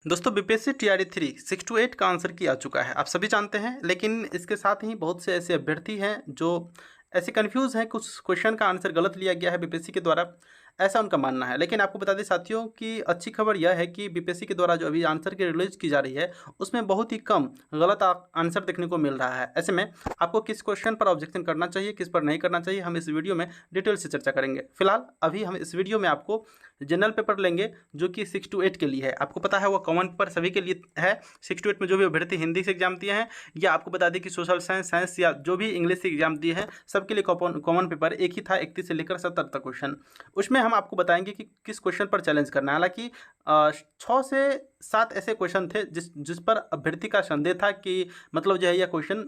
दोस्तों BPSC TRE 3 6 to 8 का answer की आ चुका है, आप सभी जानते हैं। लेकिन इसके साथ ही बहुत से ऐसे अभ्यर्थी हैं जो ऐसे कंफ्यूज हैं, कुछ क्वेश्चन का आंसर गलत लिया गया है बीपीएससी के द्वारा, ऐसा उनका मानना है। लेकिन आपको बता दें साथियों कि अच्छी खबर यह है कि बीपीएससी के द्वारा जो अभी आंसर की रिलीज की जा रही है उसमें बहुत ही कम गलत आंसर देखने को मिल रहा है। ऐसे में आपको किस क्वेश्चन पर ऑब्जेक्शन करना चाहिए, किस पर नहीं करना चाहिए, हम इस वीडियो में डिटेल से चर्चा करेंगे। फिलहाल अभी हम इस वीडियो में आपको जनरल पेपर लेंगे जो कि 6 to 8 के लिए है। आपको पता है वो कॉमन पेपर सभी के लिए है। 6 to 8 में जो भी अभ्यर्थी हिंदी से एग्जाम दिए हैं या आपको बता दें कि सोशल साइंस या जो भी इंग्लिश से एग्जाम दिए हैं सबके लिए कॉमन पेपर एक ही था, 31 से लेकर 70 तक क्वेश्चन। उसमें हम आपको बताएंगे कि किस क्वेश्चन पर चैलेंज करना है। हालांकि 6 से 7 ऐसे क्वेश्चन थे जिस पर अभ्यर्थी का संदेह था कि मतलब जो है यह क्वेश्चन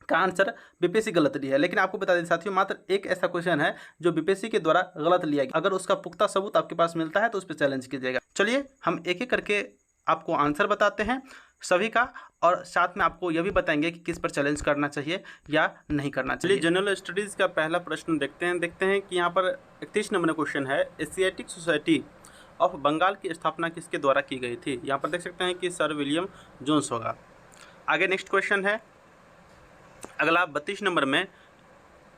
का आंसर बीपीएससी गलत लिया है। लेकिन आपको बता दें साथियों मात्र एक ऐसा क्वेश्चन है जो बीपीएससी के द्वारा गलत लिया गया। अगर उसका पुख्ता सबूत आपके पास मिलता है तो उस पर चैलेंज कीजिएगा। चलिए हम एक एक करके आपको आंसर बताते हैं सभी का, और साथ में आपको यह भी बताएंगे कि किस पर चैलेंज करना चाहिए या नहीं करना चाहिए। जनरल स्टडीज़ का पहला प्रश्न देखते हैं कि यहाँ पर 31 नंबर क्वेश्चन है, एशियाटिक सोसाइटी ऑफ बंगाल की स्थापना किसके द्वारा की गई थी। यहाँ पर देख सकते हैं कि सर विलियम जोन्स होगा। आगे नेक्स्ट क्वेश्चन है अगला 32 नंबर में,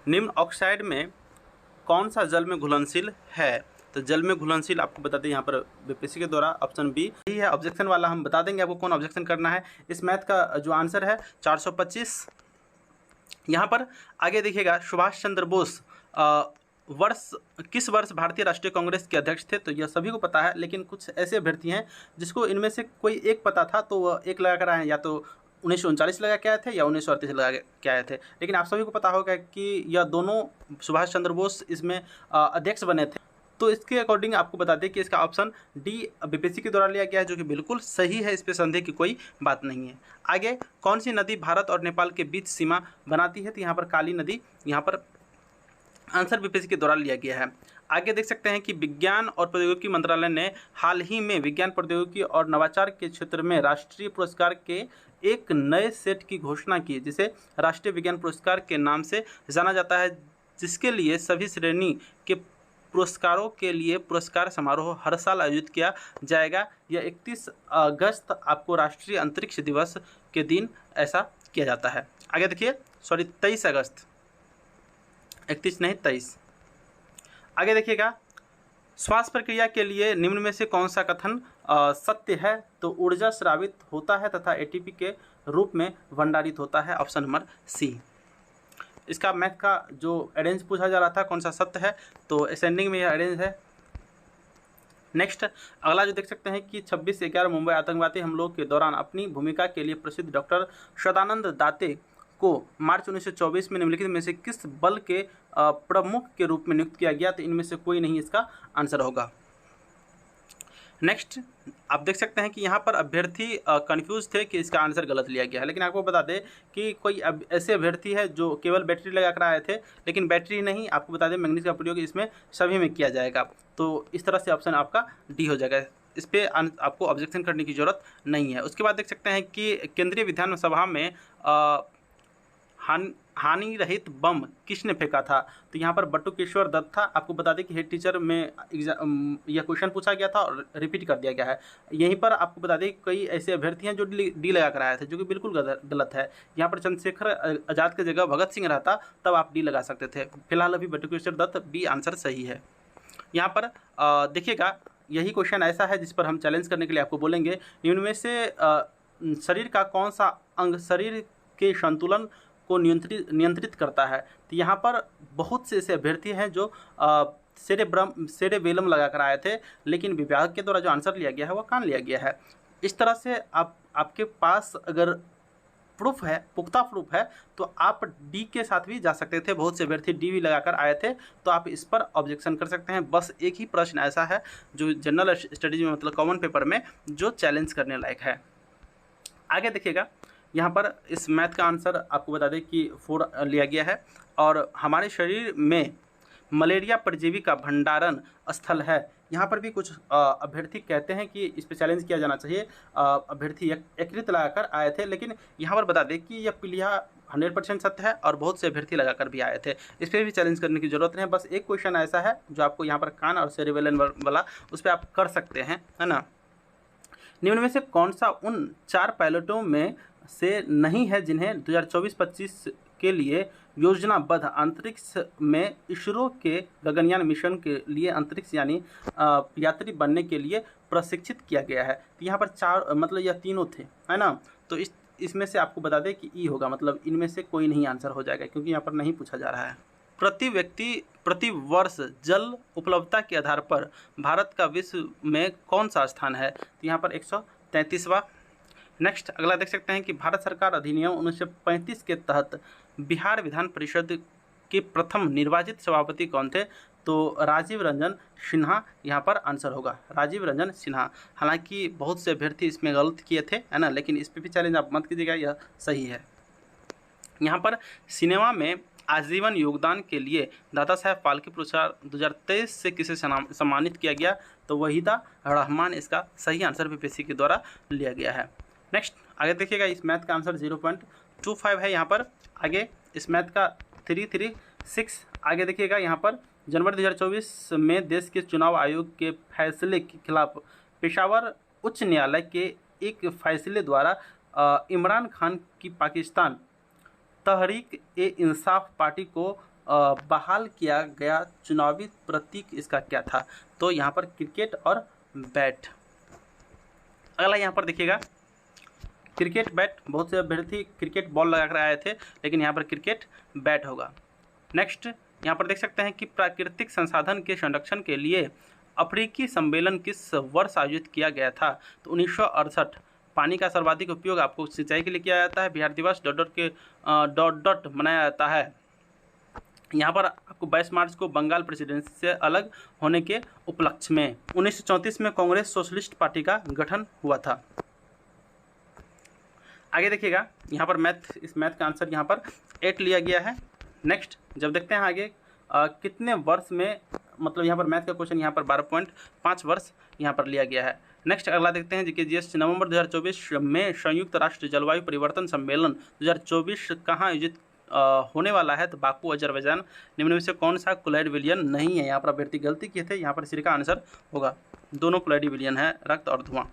निम्न ऑक्साइड में कौन सा जल में घुलनशील है। तो जल में घुलनशील आपको बता दें यहाँ पर बीपीएससी के द्वारा ऑप्शन बी ही है। ऑब्जेक्शन वाला हम बता देंगे आपको कौन ऑब्जेक्शन करना है। इस मैथ का जो आंसर है 425। यहाँ पर आगे देखिएगा सुभाष चंद्र बोस किस वर्ष भारतीय राष्ट्रीय कांग्रेस के अध्यक्ष थे। तो यह सभी को पता है, लेकिन कुछ ऐसे अभ्यर्थी हैं जिसको इनमें से कोई एक पता था तो वह एक लगा कर आए, या तो 1939 लगा के आए थे या 1938 लगा के आए थे। लेकिन आप सभी को पता होगा कि यह दोनों सुभाष चंद्र बोस इसमें अध्यक्ष बने थे। तो इसके अकॉर्डिंग आपको बता दें कि इसका ऑप्शन डी बीपीएससी के द्वारा लिया गया है, जो कि बिल्कुल सही है। इस पर संदेह की कोई बात नहीं है। आगे कौन सी नदी भारत और नेपाल के बीच सीमा बनाती है। तो यहाँ पर काली नदी यहाँ पर आंसर बीपीएससी के द्वारा लिया गया है। आगे देख सकते हैं कि विज्ञान और प्रौद्योगिकी मंत्रालय ने हाल ही में विज्ञान प्रौद्योगिकी और नवाचार के क्षेत्र में राष्ट्रीय पुरस्कार के एक नए सेट की घोषणा की, जिसे राष्ट्रीय विज्ञान पुरस्कार के नाम से जाना जाता है, जिसके लिए सभी श्रेणी के पुरस्कारों के लिए पुरस्कार समारोह हर साल आयोजित किया जाएगा। यह 31 अगस्त आपको राष्ट्रीय अंतरिक्ष दिवस के दिन ऐसा किया जाता है। आगे देखिए 23 अगस्त, 31 नहीं 23। आगे देखिएगा श्वास प्रक्रिया के लिए निम्न में से कौन सा कथन सत्य है। तो ऊर्जा स्रावित होता है तथा एटीपी के रूप में भंडारित होता है, ऑप्शन नंबर सी। इसका मैथ का जो अरेंज पूछा जा रहा था कौन सा सत्य है, तो असेंडिंग में यह अरेंज है। नेक्स्ट अगला जो देख सकते हैं कि 26/11 मुंबई आतंकवादी हमलों के दौरान अपनी भूमिका के लिए प्रसिद्ध डॉक्टर सदानंद दाते को मार्च 1924 में निम्नलिखित में से किस बल के प्रमुख के रूप में नियुक्त किया गया। तो इनमें से कोई नहीं इसका आंसर होगा। नेक्स्ट आप देख सकते हैं कि यहाँ पर अभ्यर्थी कंफ्यूज थे कि इसका आंसर गलत लिया गया है। लेकिन आपको बता दें कि कोई ऐसे अभ्यर्थी है जो केवल बैटरी लगा कर आए थे, लेकिन बैटरी नहीं, आपको बता दें मैग्नीज का प्रयोग इसमें सभी में किया जाएगा। तो इस तरह से ऑप्शन आपका डी हो जाएगा। इस पर आपको ऑब्जेक्शन करने की जरूरत नहीं है। उसके बाद देख सकते हैं कि केंद्रीय विधानसभा में हानि रहित बम किसने फेंका था। तो यहाँ पर बटुकेश्वर दत्त था। आपको बता दें कि हेड टीचर में यह क्वेश्चन पूछा गया था और रिपीट कर दिया गया है। यहीं पर आपको बता दें कई ऐसे अभ्यर्थी हैं जो डी लगा कर आए थे, जो कि बिल्कुल गलत है। यहाँ पर चंद्रशेखर आज़ाद की जगह भगत सिंह रहता तब आप डी लगा सकते थे। फिलहाल अभी बटुकेश्वर दत्त बी आंसर सही है। यहाँ पर देखिएगा यही क्वेश्चन ऐसा है जिस पर हम चैलेंज करने के लिए आपको बोलेंगे, इनमें से शरीर का कौन सा अंग शरीर के संतुलन को नियंत्रित करता है। तो यहाँ पर बहुत से ऐसे अभ्यर्थी हैं जो सेरेबेलम लगा कर आए थे, लेकिन विभाग के द्वारा जो आंसर लिया गया है वह कान लिया गया है। इस तरह से आपके पास अगर प्रूफ है, पुख्ता प्रूफ है, तो आप डी के साथ भी जा सकते थे। बहुत से अभ्यर्थी डी भी लगाकर आए थे, तो आप इस पर ऑब्जेक्शन कर सकते हैं। बस एक ही प्रश्न ऐसा है जो जनरल स्टडीज में मतलब कॉमन पेपर में जो चैलेंज करने लायक है। आगे देखिएगा यहाँ पर इस मैथ का आंसर आपको बता दें कि 4 लिया गया है, और हमारे शरीर में मलेरिया परजीवी का भंडारण स्थल है। यहाँ पर भी कुछ अभ्यर्थी कहते हैं कि इस पर चैलेंज किया जाना चाहिए। अभ्यर्थी एकृत लगाकर आए थे, लेकिन यहाँ पर बता दें कि यह पीलिया 100% सत्य है और बहुत से अभ्यर्थी लगाकर भी आए थे। इस पर भी चैलेंज करने की जरूरत नहीं है। बस एक क्वेश्चन ऐसा है जो आपको यहाँ पर कान और सेरेबेलम वाला, उस पर आप कर सकते हैं, है ना। निम्न में से कौन सा उन 4 पायलटों में से नहीं है जिन्हें 2024-25 के लिए योजनाबद्ध अंतरिक्ष में इसरो के गगनयान मिशन के लिए अंतरिक्ष यानी यात्री बनने के लिए प्रशिक्षित किया गया है। तो यहाँ पर 4 मतलब यह तीनों थे, है ना। तो इसमें से आपको बता दें कि ई होगा, मतलब इनमें से कोई नहीं आंसर हो जाएगा, क्योंकि यहाँ पर नहीं पूछा जा रहा है। प्रति व्यक्ति प्रति वर्ष जल उपलब्धता के आधार पर भारत का विश्व में कौन सा स्थान है? तो यहाँ पर 133वां। नेक्स्ट अगला देख सकते हैं कि भारत सरकार अधिनियम 1935 के तहत बिहार विधान परिषद के प्रथम निर्वाचित सभापति कौन थे? तो राजीव रंजन सिन्हा यहाँ पर आंसर होगा, राजीव रंजन सिन्हा। हालांकि बहुत से अभ्यर्थी इसमें गलत किए थे, है ना, लेकिन इस पर भी चैलेंज आप मत कीजिएगा, यह सही है। यहाँ पर सिनेमा में आजीवन योगदान के लिए दादा साहेब फाल्के पुरस्कार 2023 से किसे सम्मानित किया गया? तो वहीदा रहमान इसका सही आंसर बीपीएससी के द्वारा लिया गया है। नेक्स्ट आगे देखिएगा, इस मैथ का आंसर 0.25 है। यहाँ पर आगे इस मैथ का 336 आगे देखिएगा। यहाँ पर जनवरी 2024 में देश के चुनाव आयोग के फैसले के खिलाफ पेशावर उच्च न्यायालय के एक फैसले द्वारा इमरान खान की पाकिस्तान तहरीक ए इंसाफ पार्टी को बहाल किया गया चुनावी प्रतीक इसका क्या था? तो यहाँ पर क्रिकेट और बैट। अगला यहाँ पर देखिएगा क्रिकेट बैट, बहुत से अभ्यर्थी क्रिकेट बॉल लगा कर आए थे, लेकिन यहाँ पर क्रिकेट बैट होगा। नेक्स्ट यहाँ पर देख सकते हैं कि प्राकृतिक संसाधन के संरक्षण के लिए अफ्रीकी सम्मेलन किस वर्ष आयोजित किया गया था? तो 1968। पानी का सर्वाधिक उपयोग आपको सिंचाई के लिए किया जाता है। बिहार दिवस ... के मनाया जाता है। यहाँ पर आपको 22 मार्च को बंगाल प्रेसिडेंसी से अलग होने के उपलक्ष्य में 1934 में कांग्रेस सोशलिस्ट पार्टी का गठन हुआ था। आगे देखिएगा, यहाँ पर इस मैथ का आंसर यहाँ पर 8 लिया गया है। नेक्स्ट जब देखते हैं आगे कितने वर्ष में, मतलब यहाँ पर मैथ का क्वेश्चन यहाँ पर 12.5 वर्ष यहाँ पर लिया गया है। नेक्स्ट अगला देखते हैं जी के नवंबर 2024 में संयुक्त राष्ट्र जलवायु परिवर्तन सम्मेलन 2024 कहाँ आयोजित होने वाला है? तो बाकू अजरबैजान। निम्न में से कौन सा क्लोराइड नहीं है? यहाँ पर अभ्यर्थी गलती किए थे, यहाँ पर सी का आंसर होगा। दोनों क्लोराइड है, रक्त और धुआं।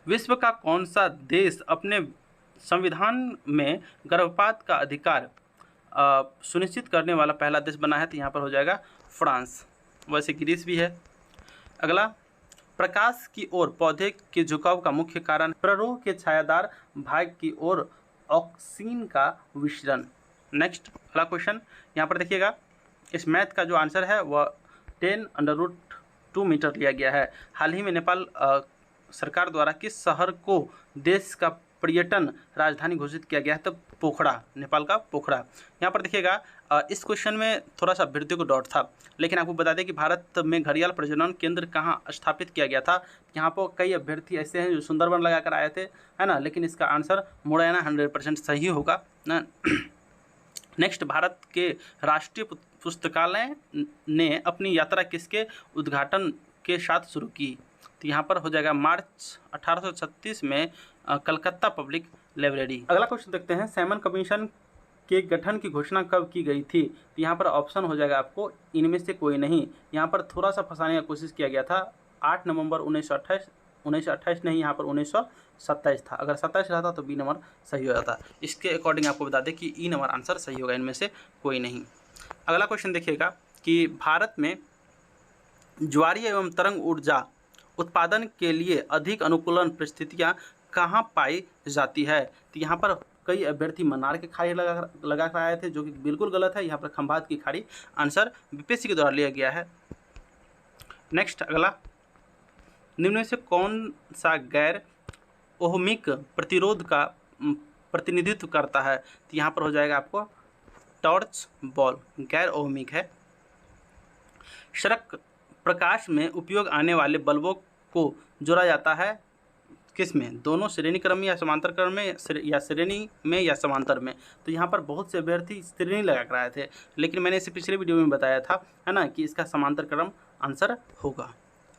विश्व का कौन सा देश अपने संविधान में गर्भपात का अधिकार सुनिश्चित करने वाला पहला देश बना है? तो यहाँ पर हो जाएगा फ्रांस। वैसे ग्रीस भी है। अगला, प्रकाश की ओर पौधे के झुकाव का मुख्य कारण प्ररोह के छायादार भाग की ओर ऑक्सीन का विसरण। नेक्स्ट अगला क्वेश्चन यहाँ पर देखिएगा, इस मैथ का जो आंसर है वह 10√2 मीटर लिया गया है। हाल ही में नेपाल सरकार द्वारा किस शहर को देश का पर्यटन राजधानी घोषित किया गया है? तो पोखरा, नेपाल का पोखरा। यहाँ पर देखिएगा इस क्वेश्चन में थोड़ा सा अभ्यर्थियों को डाउट था, लेकिन आपको बता दें कि भारत में घड़ियाल प्रजनन केंद्र कहाँ स्थापित किया गया था। यहाँ पर कई अभ्यर्थी ऐसे हैं जो सुंदरबन लगा कर आए थे, है ना, लेकिन इसका आंसर मुरैना 100% सही होगा ना। नेक्स्ट, भारत के राष्ट्रीय पुस्तकालय ने अपनी यात्रा किसके उद्घाटन के साथ शुरू की? तो यहाँ पर हो जाएगा मार्च 1836 में कलकत्ता पब्लिक लाइब्रेरी। अगला क्वेश्चन देखते हैं, सैमन कमीशन के गठन की घोषणा कब की गई थी? तो यहाँ पर ऑप्शन हो जाएगा आपको इनमें से कोई नहीं। यहाँ पर थोड़ा सा फंसाने का कोशिश किया गया था। 8 नवंबर 1928 नहीं, यहाँ पर 1927 था। अगर 27 रहता तो बी नंबर सही हो जाता। इसके अकॉर्डिंग आपको बता दें कि ई नंबर आंसर सही होगा, इनमें से कोई नहीं। अगला क्वेश्चन देखिएगा कि भारत में ज्वारीय एवं तरंग ऊर्जा उत्पादन के लिए अधिक अनुकूलन परिस्थितियाँ कहाँ पाई जाती है? तो यहाँ पर कई अभ्यर्थी मन्नार की खाड़ी लगा कर आए थे, जो कि बिल्कुल गलत है। यहाँ पर खंभात की खाड़ी आंसर बीपीएससी के द्वारा लिया गया है। नेक्स्ट अगला, निम्न में से कौन सा गैर ओहमिक प्रतिरोध का प्रतिनिधित्व करता है? तो यहाँ पर हो जाएगा आपको टॉर्च बॉल, गैर ओहमिक है। सड़क प्रकाश में उपयोग आने वाले बल्बों को जोड़ा जाता है किस में? दोनों श्रेणी क्रम में या समांतर क्रम में, या श्रेणी में या समांतर में। तो यहाँ पर बहुत से अभ्यर्थी श्रेणी लगा कर आए थे, लेकिन मैंने इसे पिछले वीडियो में बताया था, है ना, कि इसका समांतर क्रम आंसर होगा।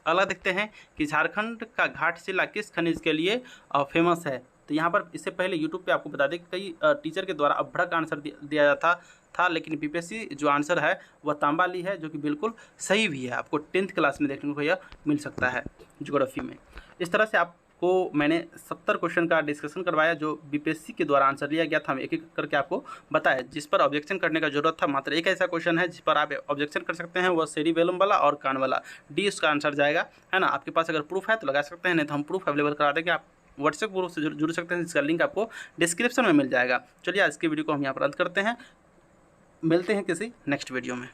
अगला देखते हैं कि झारखंड का घाटशिला किस खनिज के लिए फेमस है? तो यहाँ पर इससे पहले यूट्यूब पे आपको बता दें कि कई टीचर के द्वारा अभ्रक आंसर दिया जाता था, लेकिन बीपीएससी जो आंसर है वह तांबा ली है, जो कि बिल्कुल सही भी है। आपको 10th क्लास में देखने को यह मिल सकता है ज्योग्राफी में। इस तरह से आपको मैंने 70 क्वेश्चन का डिस्कशन करवाया जो बीपीएससी के द्वारा आंसर लिया गया था। हम एक एक करके आपको बताया, जिस पर ऑब्जेक्शन करने का जरूरत था। मात्र एक ऐसा क्वेश्चन है जिस पर आप ऑब्जेक्शन कर सकते हैं, वह सेरिबेलम वाला और कान वाला, डी उसका आंसर जाएगा, है ना। आपके पास अगर प्रूफ है तो लगा सकते हैं, नहीं तो हम प्रूफ अवेलेबल करा देंगे। आप व्हाट्सएप ग्रुप से जुड़ सकते हैं, जिसका लिंक आपको डिस्क्रिप्शन में मिल जाएगा। चलिए आज की वीडियो को हम यहाँ पर अंत करते हैं, मिलते हैं किसी नेक्स्ट वीडियो में।